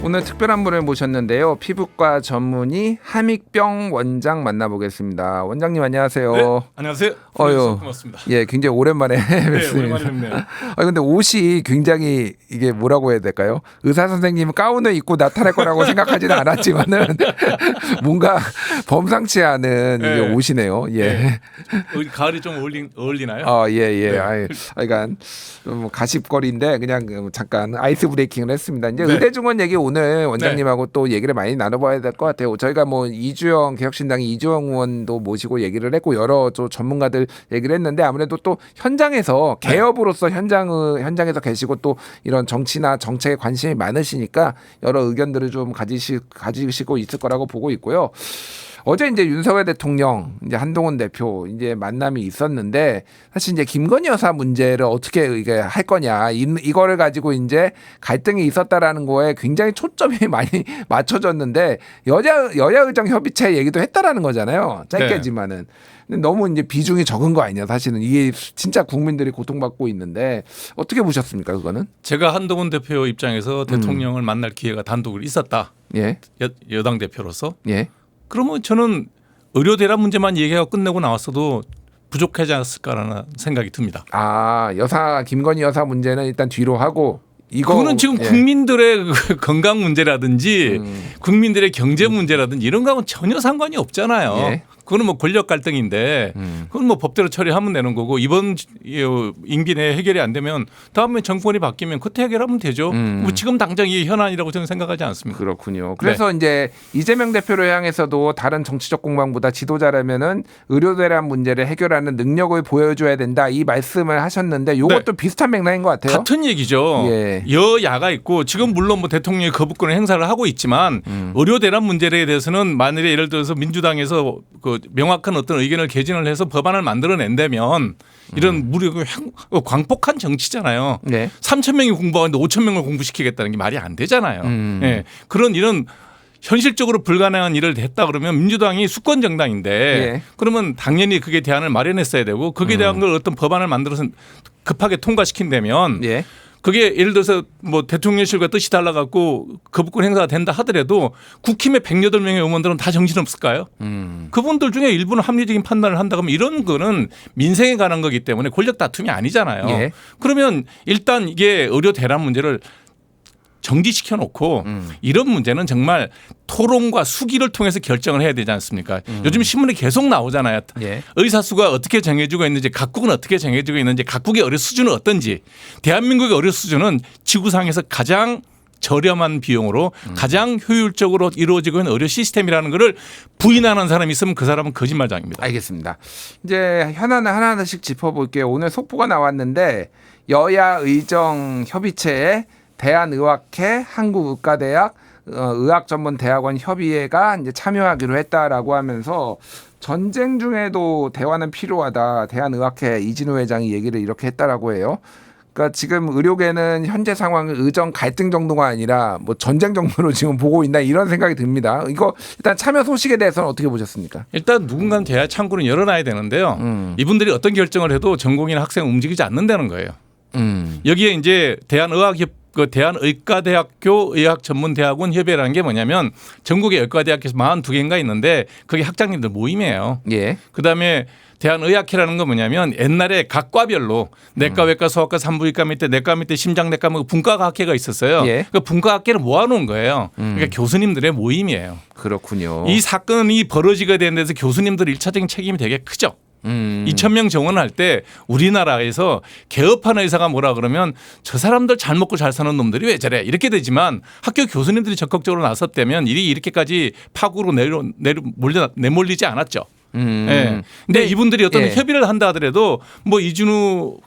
오늘 특별한 분을 모셨는데요. 피부과 전문의 함익병 원장 만나보겠습니다. 원장님 안녕하세요. 네, 안녕하세요. 고맙습니다. 예, 굉장히 오랜만에 뵙습니다. 오랜만에 뵙네요. 근데 옷이 굉장히 이게 뭐라고 해야 될까요? 의사 선생님은 가운을 입고 나타날 거라고 생각하지는 않았지만은 뭔가 범상치 않은 이게 옷이네요. 예. 네. 가을이 좀 어울리나요? 예. 네. 그러니까 좀 가십거리인데 그냥 잠깐 아이스 브레이킹을 했습니다. 이제 네. 의대중원 얘기 오늘 원장님하고 또 얘기를 많이 나눠봐야 될 것 같아요. 저희가 뭐 이주영 개혁신당의 이주영 의원도 모시고 얘기를 했고 여러 또 전문가들 얘기를 했는데 아무래도 또 현장에서 개업으로서 현장에서 계시고 또 이런 정치나 정책에 관심이 많으시니까 여러 의견들을 좀 가지시고 있을 거라고 보고 있고요. 어제 이제 윤석열 대통령, 이제 한동훈 대표 이제 만남이 있었는데 사실 이제 김건희 여사 문제를 어떻게 이게 할 거냐 이거를 가지고 이제 갈등이 있었다라는 거에 굉장히 초점이 많이 맞춰졌는데 여야 의장 협의체 얘기도 했다라는 거잖아요. 짧게지만은. 근데 너무 이제 비중이 적은 거 아니냐 사실은 이게 진짜 국민들이 고통받고 있는데 어떻게 보셨습니까 그거는? 제가 한동훈 대표 입장에서 대통령을 만날 기회가 단독으로 있었다. 예. 여당 대표로서. 예. 그러면 저는 의료 대란 문제만 얘기하고 끝내고 나왔어도 부족하지 않았을까라는 생각이 듭니다. 김건희 여사 문제는 일단 뒤로 하고 그거는 지금 국민들의 건강 문제라든지 국민들의 경제 문제라든지 이런 거하고는 전혀 상관이 없잖아요. 예. 그거는 뭐 권력 갈등인데 그건 뭐 법대로 처리하면 되는 거고 이번 임기 내에 해결이 안 되면 다음에 정권이 바뀌면 그때 해결하면 되죠. 뭐 지금 당장 이 현안이라고 저는 생각하지 않습니다. 그렇군요. 그래서 이제 이재명 대표를 향해서도 다른 정치적 공방보다 지도자라면은 의료 대란 문제를 해결하는 능력을 보여줘야 된다 이 말씀을 하셨는데 이것도 비슷한 맥락인 것 같아요. 같은 얘기죠. 예. 여야가 있고 지금 물론 뭐 대통령이 거부권을 행사를 하고 있지만 의료 대란 문제에 대해서는 만일에 예를 들어서 민주당에서 그 명확한 어떤 의견을 개진을 해서 법안을 만들어낸다면 이런 광폭한 정치잖아요. 네. 3,000명이 공부하는데 5,000명을 공부시키겠다는 게 말이 안 되잖아요. 네. 이런 현실적으로 불가능한 일을 했다 그러면 민주당이 수권 정당인데 예. 그러면 당연히 그게 대안을 마련했어야 되고 거기에 대한 걸 어떤 법안을 만들어서 급하게 통과시킨다면 예. 그게 예를 들어서 뭐 대통령실과 뜻이 달라갖고 거부권 행사가 된다 하더라도 국힘의 108명의 의원들은 다 정신없을까요? 그분들 중에 일부는 합리적인 판단을 한다 그러면 이런 거는 민생에 관한 거기 때문에 권력 다툼이 아니잖아요. 예. 그러면 일단 이게 의료 대란 문제를 정지시켜 놓고 이런 문제는 정말 토론과 수기를 통해서 결정을 해야 되지 않습니까? 요즘 신문에 계속 나오잖아요. 예. 의사수가 어떻게 정해지고 있는지 각국은 어떻게 정해지고 있는지 각국의 의료 수준은 어떤지 대한민국의 의료 수준은 지구상에서 가장 저렴한 비용으로 가장 효율적으로 이루어지고 있는 의료 시스템이라는 것을 부인하는 사람이 있으면 그 사람은 거짓말장입니다. 알겠습니다. 이제 하나하나씩 짚어볼게요. 오늘 속보가 나왔는데 여야 의정 협의체에 대한의학회, 한국의과대학, 의학전문대학원 협의회가 이제 참여하기로 했다라고 하면서 전쟁 중에도 대화는 필요하다. 대한의학회 이진우 회장이 얘기를 이렇게 했다라고 해요. 그러니까 지금 의료계는 현재 상황을 의정 갈등 정도가 아니라 뭐 전쟁 정도로 지금 보고 있나 이런 생각이 듭니다. 이거 일단 참여 소식에 대해서는 어떻게 보셨습니까? 일단 누군가는 대화 창구를 열어놔야 되는데요. 이분들이 어떤 결정을 해도 전공이나 학생 움직이지 않는다는 거예요. 여기에 이제 대한의과대학교 의학전문대학원 협의회라는 게 뭐냐면 전국의 의과대학교에서 42개인가 있는데 그게 학장님들 모임이에요. 예. 그다음에 대한의학회라는 건 뭐냐면 옛날에 각 과별로 내과, 외과, 소아과, 산부인과 밑에 내과 밑에 심장내과 분과가 학회가 있었어요. 예. 그 분과학회를 모아놓은 거예요. 그러니까 교수님들의 모임이에요. 그렇군요. 이 사건이 벌어지게 된 데서 교수님들의 1차적인 책임이 되게 크죠. 2,000명 정원할 때 우리나라에서 개업하는 의사가 뭐라 그러면 저 사람들 잘 먹고 잘 사는 놈들이 왜 저래 이렇게 되지만 학교 교수님들이 적극적으로 나섰다면 일이 이렇게까지 파국으로 내몰리지 않았죠. 네. 근데 이분들이 어떤 협의를 한다 하더라도 뭐 이준우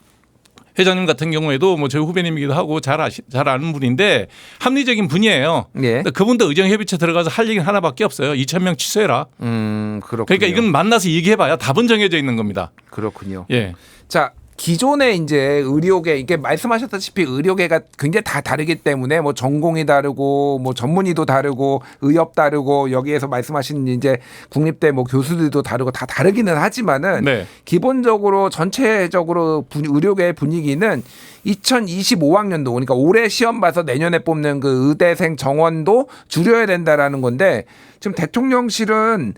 회장님 같은 경우에도 뭐 저희 후배님이기도 하고 잘 아는 분인데 합리적인 분이에요. 예. 그분도 의정협의체 들어가서 할 얘기는 하나밖에 없어요. 2,000명 취소해라. 그렇군요. 그러니까 이건 만나서 얘기해봐야 답은 정해져 있는 겁니다. 그렇군요. 예. 자, 기존의 이제 의료계 이게 말씀하셨다시피 의료계가 굉장히 다 다르기 때문에 뭐 전공이 다르고 뭐 전문의도 다르고 의협 다르고 여기에서 말씀하신 이제 국립대 뭐 교수들도 다르고 다 다르기는 하지만은 네. 기본적으로 전체적으로 의료계의 분위기는 2025학년도 그러니까 올해 시험 봐서 내년에 뽑는 그 의대생 정원도 줄여야 된다라는 건데 지금 대통령실은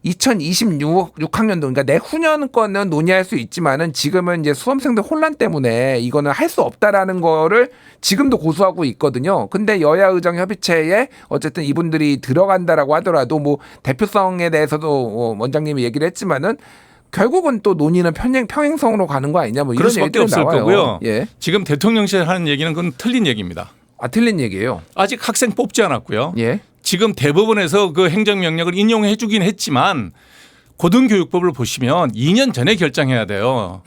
2026학년도 그러니까 내후년 거는 논의할 수 있지만은 지금은 이제 수험생들 혼란 때문에 이거는 할 수 없다라는 거를 지금도 고수하고 있거든요. 근데 여야 의정 협의체에 어쨌든 이분들이 들어간다라고 하더라도 뭐 대표성에 대해서도 원장님이 얘기를 했지만은 결국은 또 논의는 평행성으로 가는 거 아니냐 뭐 그럴 이런 수밖에 얘기들이 없을 나와요. 거고요. 예. 지금 대통령실 하는 얘기는 그건 틀린 얘기입니다. 아 틀린 얘기예요. 아직 학생 뽑지 않았고요. 예. 지금 대법원에서 그 행정명령을 인용해 주긴 했지만 고등교육법을 보시면 2년 전에 결정해야 돼요.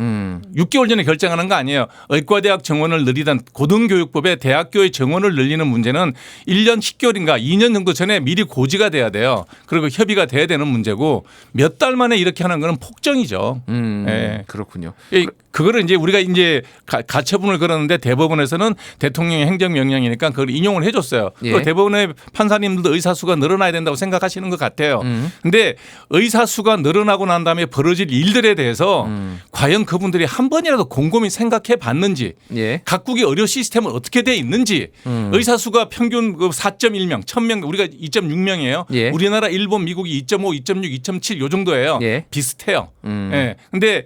6개월 전에 결정하는 거 아니에요. 의과대학 정원을 늘리던 고등교육법에 대학교의 정원을 늘리는 문제는 1년 10개월인가 2년 정도 전에 미리 고지가 돼야 돼요. 그리고 협의가 돼야 되는 문제고 몇 달 만에 이렇게 하는 거는 폭정이죠. 예. 그렇군요. 그거를 이제 우리가 이제 가처분을 걸었는데 대법원에서는 대통령의 행정명령이니까 그걸 인용을 해줬어요. 예. 대법원의 판사님들도 의사수가 늘어나야 된다고 생각하시는 것 같아요. 근데 의사수가 늘어나고 난 다음에 벌어질 일들에 대해서 과연 그분들이 한 번이라도 곰곰이 생각해 봤는지 예. 각국의 의료 시스템은 어떻게 돼 있는지 의사수가 평균 4.1명, 1000명 우리가 2.6명이에요. 예. 우리나라, 일본, 미국이 2.5, 2.6, 2.7 요 정도예요. 예. 비슷해요. 예. 근데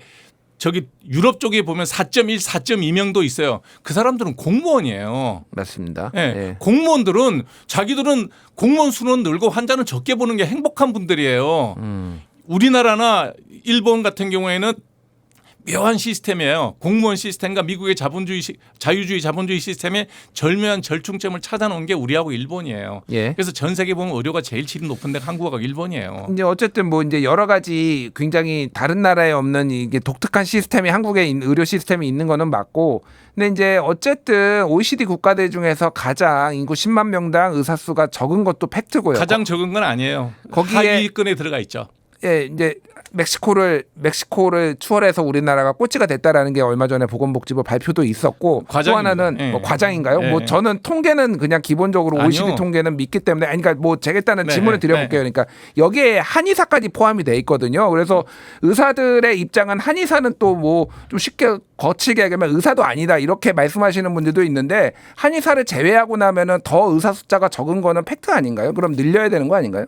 저기 유럽 쪽에 보면 4.1, 4.2명도 있어요. 그 사람들은 공무원이에요. 맞습니다. 예. 예. 공무원들은 자기들은 공무원 수는 늘고 환자는 적게 보는 게 행복한 분들이에요. 우리나라나 일본 같은 경우에는 묘한 시스템이에요. 공무원 시스템과 미국의 자유주의 자본주의 시스템의 절묘한 절충점을 찾아놓은 게 우리하고 일본이에요. 예. 그래서 전 세계 보면 의료가 제일 질이 높은 데가 한국하고 일본이에요. 이제 어쨌든 뭐 이제 여러 가지 굉장히 다른 나라에 없는 이게 독특한 시스템이 한국에 의료 시스템이 있는 거는 맞고, 근데 이제 어쨌든 OECD 국가들 중에서 가장 인구 10만 명당 의사 수가 적은 것도 팩트고요. 가장 적은 건 아니에요. 거기에 하위권에 들어가 있죠. 예, 이제 멕시코를 추월해서 우리나라가 꼴찌가 됐다라는 게 얼마 전에 보건복지부 발표도 있었고, 또 하나는 예. 뭐 과장인가요? 예. 뭐 저는 통계는 그냥 기본적으로 아니요. OECD 통계는 믿기 때문에, 아니 그러니까 뭐 제가 일단은 네, 질문을 드려볼게요. 그러니까 여기에 한의사까지 포함이 돼 있거든요. 그래서 의사들의 입장은 한의사는 또 뭐 좀 쉽게 거칠게 얘기하면 의사도 아니다 이렇게 말씀하시는 분들도 있는데, 한의사를 제외하고 나면은 더 의사 숫자가 적은 거는 팩트 아닌가요? 그럼 늘려야 되는 거 아닌가요?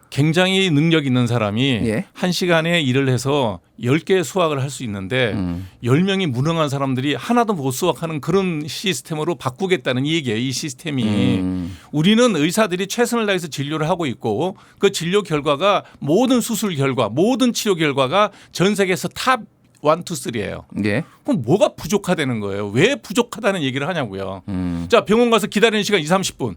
굉장히 능력 있는 사람이 예. 1시간에 일을 해서 10개의 수학을 할 수 있는데 10명이 무능한 사람들이 하나도 못 수학하는 그런 시스템으로 바꾸겠다는 이 얘기예요. 이 시스템이. 우리는 의사들이 최선을 다해서 진료를 하고 있고 그 진료 결과가 모든 수술 결과 모든 치료 결과가 전 세계에서 탑 1, 2, 3예요. 예. 그럼 뭐가 부족하다는 거예요. 왜 부족하다는 얘기를 하냐고요. 자, 병원 가서 기다리는 시간 2, 30분.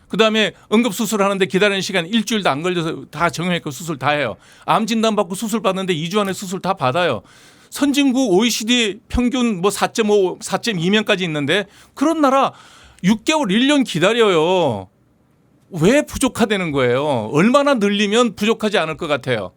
그다음에 응급수술 하는데 기다리는 시간 일주일도 안 걸려서 다 정형외과 수술 다 해요. 암 진단 받고 수술 받는데 2주 안에 수술 다 받아요. 선진국 OECD 평균 뭐 4.5, 4.2명까지 있는데 그런 나라 6개월, 1년 기다려요. 왜 부족하다는 거예요. 얼마나 늘리면 부족하지 않을 것 같아요.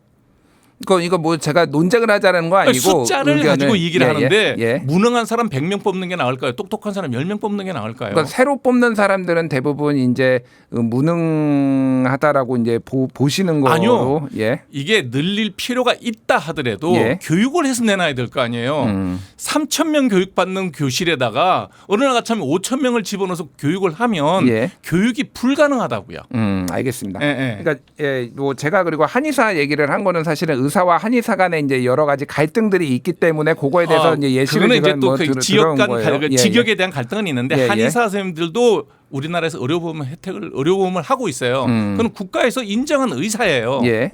이거 뭐 제가 논쟁을 하자는 거 아니고 숫자를 가지고 얘기를 하는데 예. 무능한 사람 100명 뽑는 게 나을까요? 똑똑한 사람 10명 뽑는 게 나을까요? 그러니까 새로 뽑는 사람들은 대부분 이제 무능하다라고 이제 보시는 거로. 아니요. 예. 이게 늘릴 필요가 있다 하더라도 예. 교육을 해서 내놔야 될 거 아니에요. 3,000명 교육받는 교실에다가 어느 날 같으면 5,000명을 집어넣어서 교육을 하면 예. 교육이 불가능하다고요. 알겠습니다. 예. 그러니까 뭐 제가 그리고 한의사 얘기를 한 거는 사실은 의사와 한의사 간에 이제 여러 가지 갈등들이 있기 때문에 그거에 대해서 이제 예시를 그거는 제가 이제 또 뭐 그 지역 간 거예요. 직역에 대한 갈등은 있는데 예, 예. 한의사 선생님들도 우리나라에서 의료보험을 하고 있어요. 그건 국가에서 인정한 의사예요. 예.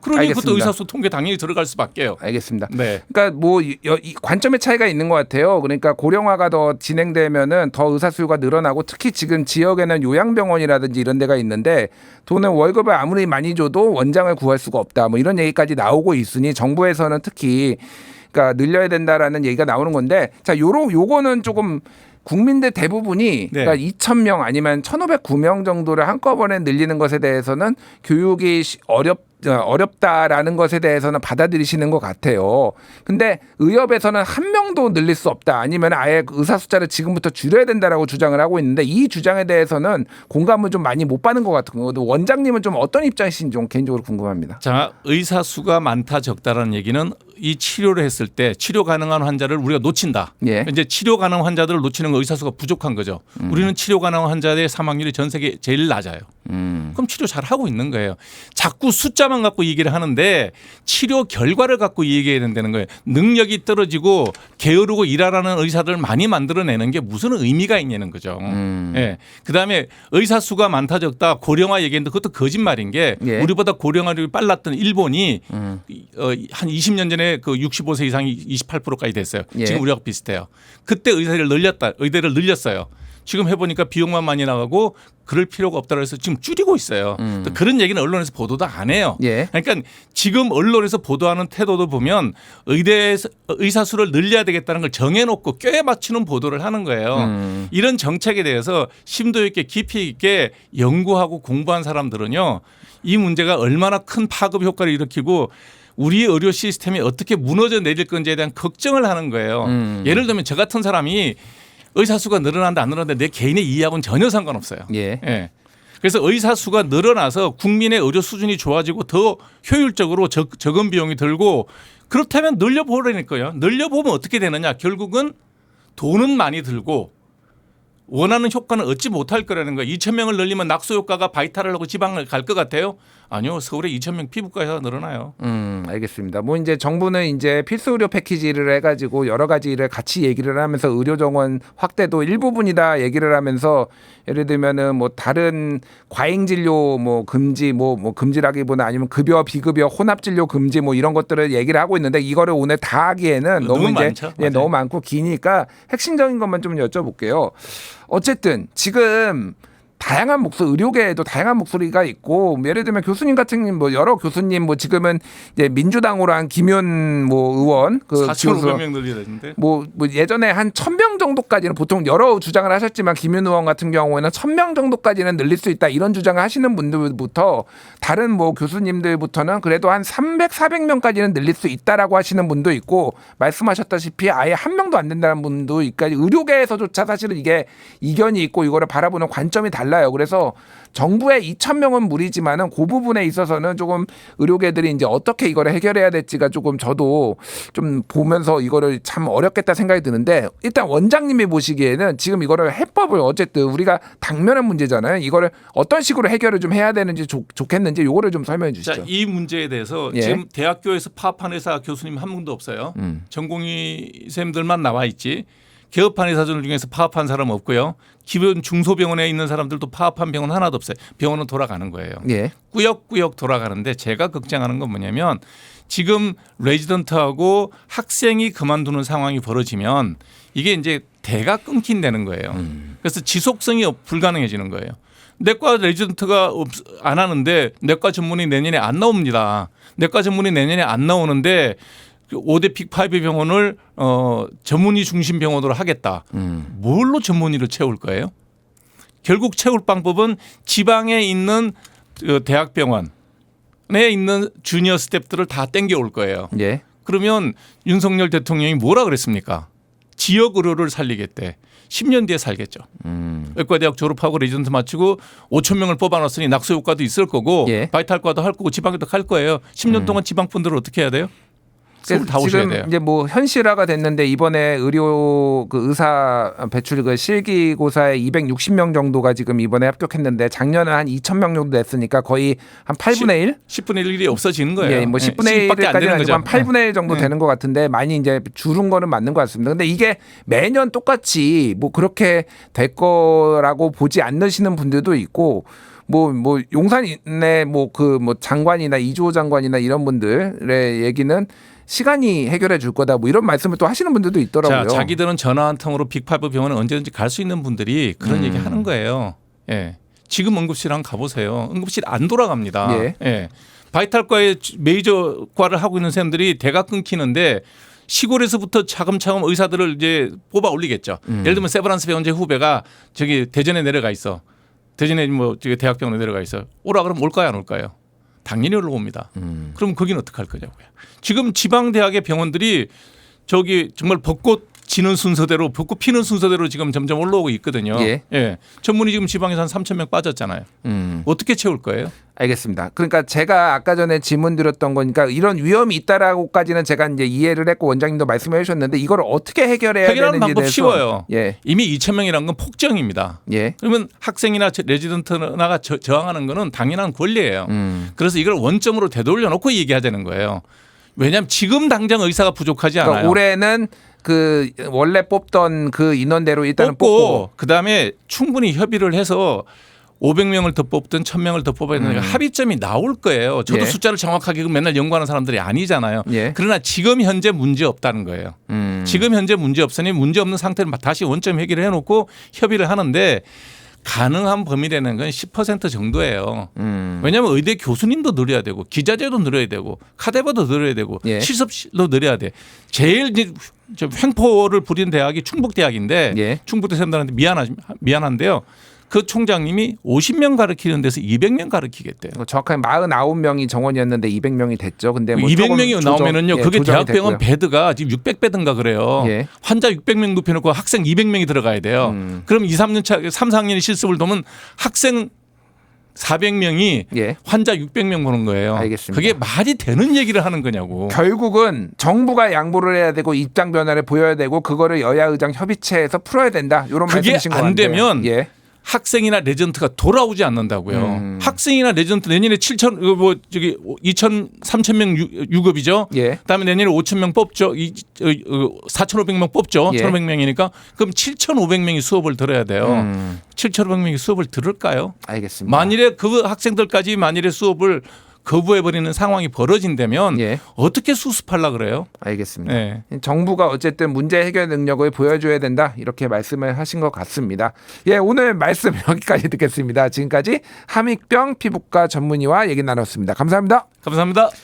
그러니 알겠습니다. 그것도 의사수 통계 당연히 들어갈 수밖에요. 알겠습니다. 네. 그러니까 뭐 이 관점의 차이가 있는 것 같아요. 그러니까 고령화가 더 진행되면은 더 의사 수요가 늘어나고, 특히 지금 지역에는 요양병원이라든지 이런 데가 있는데 돈은 월급을 아무리 많이 줘도 원장을 구할 수가 없다. 뭐 이런 얘기까지 나오고 있으니 정부에서는 특히 그러니까 늘려야 된다라는 얘기가 나오는 건데, 자, 요거는 조금 국민들 대부분이 네. 그러니까 2,000명 아니면 1,509명 정도를 한꺼번에 늘리는 것에 대해서는 교육이 어렵다라는 것에 대해서는 받아들이시는 것 같아요. 근데 의협에서는 한 명도 늘릴 수 없다. 아니면 아예 의사 숫자를 지금부터 줄여야 된다라고 주장을 하고 있는데 이 주장에 대해서는 공감을 좀 많이 못 받는 것 같은 거고 원장님은 좀 어떤 입장이신지 좀 개인적으로 궁금합니다. 자, 의사 수가 많다 적다라는 얘기는 이 치료를 했을 때 치료 가능한 환자를 우리가 놓친다. 예. 이제 치료 가능한 환자들을 놓치는 건 의사 수가 부족한 거죠. 우리는 치료 가능한 환자의 사망률이 전 세계 제일 낮아요. 그럼 치료 잘 하고 있는 거예요. 자꾸 숫자만 갖고 얘기를 하는데 치료 결과를 갖고 얘기해야 된다는 거예요. 능력이 떨어지고 게으르고 일하라는 의사들 많이 만들어내는 게 무슨 의미가 있냐는 거죠. 예. 그다음에 의사 수가 많다 적다 고령화 얘기했는데 그것도 거짓말인 게 예. 우리보다 고령화율이 빨랐던 일본이 한 20년 전에 그 65세 이상이 28%까지 됐어요. 예. 지금 우리하고 비슷해요. 그때 의대를 늘렸어요. 지금 해보니까 비용만 많이 나가고 그럴 필요가 없다고 해서 지금 줄이고 있어요. 또 그런 얘기는 언론에서 보도도 안 해요. 예. 그러니까 지금 언론에서 보도하는 태도도 보면 의사 수를 늘려야 되겠다는 걸 정해놓고 껴에 맞추는 보도를 하는 거예요. 이런 정책에 대해서 심도 있게 깊이 있게 연구하고 공부한 사람들은요. 이 문제가 얼마나 큰 파급 효과를 일으키고 우리 의료 시스템이 어떻게 무너져 내릴 건지에 대한 걱정을 하는 거예요. 예를 들면 저 같은 사람이 의사 수가 늘어난다 안 늘어난다 내 개인의 이해하고는 전혀 상관없어요. 예. 예. 그래서 의사 수가 늘어나서 국민의 의료 수준이 좋아지고 더 효율적으로 적은 비용이 들고 그렇다면 늘려보라니까요. 늘려보면 어떻게 되느냐. 결국은 돈은 많이 들고 원하는 효과는 얻지 못할 거라는 거예요. 2,000명을 늘리면 낙수 효과가 바이탈을 하고 지방을 갈 것 같아요? 아니요. 서울에 2,000명 피부과에서 늘어나요. 알겠습니다. 뭐 이제 정부는 이제 필수 의료 패키지를 해가지고 여러 가지를 같이 얘기를 하면서 의료 정원 확대도 일부분이다 얘기를 하면서 예를 들면은 뭐 다른 과잉 진료 뭐 금지 뭐 금지라기보다 아니면 급여 비급여 혼합 진료 금지 뭐 이런 것들을 얘기를 하고 있는데 이거를 오늘 다 하기에는 너무 이제 많죠. 예, 너무 많고 기니까 핵심적인 것만 좀 여쭤볼게요. 어쨌든 지금 다양한 목소리, 의료계에도 다양한 목소리가 있고 예를 들면 교수님 같은 뭐 여러 교수님 뭐 지금은 이제 민주당으로 한 김윤 뭐 의원 그 4,500명 늘려야 되는데 뭐 예전에 한 1,000명 정도까지는 보통 여러 주장을 하셨지만 김윤 의원 같은 경우에는 1,000명 정도까지는 늘릴 수 있다 이런 주장을 하시는 분들부터 다른 뭐 교수님들부터는 그래도 한 300, 400명까지는 늘릴 수 있다라고 하시는 분도 있고 말씀하셨다시피 아예 한 명도 안 된다는 분도 있고 의료계에서조차 사실은 이게 이견이 있고 이거를 바라보는 관점이 달라요. 그래서 정부의 2,000명은 무리지만은 그 부분에 있어서는 조금 의료계들이 이제 어떻게 이거를 해결해야 될지가 조금 저도 좀 보면서 이거를 참 어렵겠다 생각이 드는데 일단 원장님이 보시기에는 지금 이거를 해법을 어쨌든 우리가 당면한 문제잖아요. 이거를 어떤 식으로 해결을 좀 해야 되는지 좋겠는지 요거를 좀 설명해 주시죠. 자, 이 문제에 대해서 예. 지금 대학교에서 파업한 의사 교수님 한 명도 없어요. 전공의 쌤들만 나와 있지. 개업한 의사들 중에서 파업한 사람 없고요. 기본 중소병원에 있는 사람들도 파업한 병원 하나도 없어요. 병원은 돌아가는 거예요. 예. 꾸역꾸역 돌아가는데 제가 걱정하는 건 뭐냐면 지금 레지던트하고 학생이 그만두는 상황이 벌어지면 이게 이제 대가 끊긴다는 거예요. 그래서 지속성이 불가능해지는 거예요. 내과 레지던트가 안 하는데 내과 전문의 내년에 안 나옵니다. 내과 전문의 내년에 안 나오는데 5대 픽5 병원을 전문의 중심 병원으로 하겠다. 뭘로 전문의를 채울 거예요? 결국 채울 방법은 지방에 있는 대학병원에 있는 주니어 스태프들을 다 땡겨올 거예요. 예. 그러면 윤석열 대통령이 뭐라 그랬습니까? 지역 의료를 살리겠대. 10년 뒤에 살겠죠. 의과대학 졸업하고 레지던트 마치고 5천 명을 뽑아놨으니 낙수 효과도 있을 거고 예. 바이탈과도 할 거고 지방에도 갈 거예요. 10년 동안 지방 분들을 어떻게 해야 돼요? 서울 다 오셔야 지금 돼요. 이제 뭐 현실화가 됐는데 이번에 의료 그 의사 배출 그 실기고사에 260명 정도가 지금 이번에 합격했는데 작년에 한 2,000명 정도 됐으니까 거의 한 8분의 1? 10분의 1이 없어지는 거예요. 예, 뭐 10분의 1까지는 아니고 한 8분의 1 정도 되는 것 같은데 많이 이제 줄은 거는 맞는 것 같습니다. 근데 이게 매년 똑같이 뭐 그렇게 될 거라고 보지 않으시는 분들도 있고 뭐 용산의 뭐 장관이나 이주호 장관이나 이런 분들의 얘기는 시간이 해결해 줄 거다 뭐 이런 말씀을 또 하시는 분들도 있더라고요. 자, 자기들은 전화 한 통으로 빅5 병원에 언제든지 갈 수 있는 분들이 그런 얘기 하는 거예요. 예. 지금 응급실 한번 가보세요. 응급실 안 돌아갑니다. 예. 예. 바이탈과의 메이저과를 하고 있는 사람들이 대가 끊기는데 시골에서부터 차근차근 의사들을 이제 뽑아 올리겠죠. 예를 들면 세브란스 병원제 후배가 저기 대전에 내려가 있어. 대전에 뭐 저기 대학병원에 내려가 있어. 오라 그러면 올까요 안 올까요? 당연히 올라옵니다. 그럼 거기는 어떻게 할 거냐고요. 지금 지방 대학의 병원들이 저기 정말 벚꽃 지는 순서대로 벚꽃 피는 순서대로 지금 점점 올라오고 있거든요. 예. 전문의 지금 지방에서 한 3천 명 빠졌잖아요. 어떻게 채울 거예요? 알겠습니다. 그러니까 제가 아까 전에 질문 드렸던 거니까 이런 위험이 있다라고까지는 제가 이제 이해를 했고 원장님도 말씀해 주셨는데 이걸 어떻게 해결해야 해결하는 되는지에 방법 대해서 쉬워요. 예. 이미 2천 명이라는 건 폭정입니다. 예. 그러면 학생이나 레지던트나가 저항하는 거는 당연한 권리예요. 그래서 이걸 원점으로 되돌려 놓고 얘기하자는 거예요. 왜냐하면 지금 당장 의사가 부족하지 않아요. 그러니까 올해는 그 원래 뽑던 그 인원대로 일단은 뽑고 그다음에 충분히 협의를 해서 500명을 더 뽑든 1000명을 더 뽑아야 되는 합의점이 나올 거예요. 저도 예. 숫자를 정확하게 맨날 연구하는 사람들이 아니잖아요. 예. 그러나 지금 현재 문제 없다는 거예요. 지금 현재 문제 없으니 문제 없는 상태를 다시 원점 해결을 해놓고 협의를 하는데 가능한 범위라는 건 10% 정도예요. 왜냐하면 의대 교수님도 늘려야 되고 기자재도 늘려야 되고 카데버도 늘려야 되고 예. 실습실도 늘려야 돼. 제일 저 횡포를 부린 대학이 충북대학인데 예. 충북대 쌤들한테 미안한데요. 그 총장님이 50명 가르치는 데서 200명 가르치겠대요. 정확하게 49명이 정원이었는데 200명이 됐죠. 근데 뭐 200명이 나오면은요. 그게 조정이 대학병원 됐고요. 베드가 지금 600베드인가 그래요. 예. 환자 600명 눕혀놓고 학생 200명이 들어가야 돼요. 그럼 2, 3년 차 3, 4학년이 실습을 도면 학생 400명이 예. 환자 600명 보는 거예요. 알겠습니다. 그게 말이 되는 얘기를 하는 거냐고. 결국은 정부가 양보를 해야 되고 입장 변화를 보여야 되고 그거를 여야 의장 협의체에서 풀어야 된다. 이런 그게 말씀이신 것 안 같은데요. 되면 예. 학생이나 레전트가 돌아오지 않는다고요. 학생이나 레전트 내년에 2천 3천 명 유급이죠. 예. 그다음에 내년에 5천 명 뽑죠. 4,500명 뽑죠. 예. 1,500명이니까 그럼 7,500명이 수업을 들어야 돼요. 7,500명이 수업을 들을까요? 알겠습니다. 만일에 그 학생들까지 만일에 수업을 거부해버리는 상황이 벌어진다면 예. 어떻게 수습하려고 그래요? 알겠습니다. 네. 정부가 어쨌든 문제 해결 능력을 보여줘야 된다 이렇게 말씀을 하신 것 같습니다. 예, 오늘 말씀 여기까지 듣겠습니다. 지금까지 함익병 피부과 전문의와 얘기 나눴습니다. 감사합니다. 감사합니다.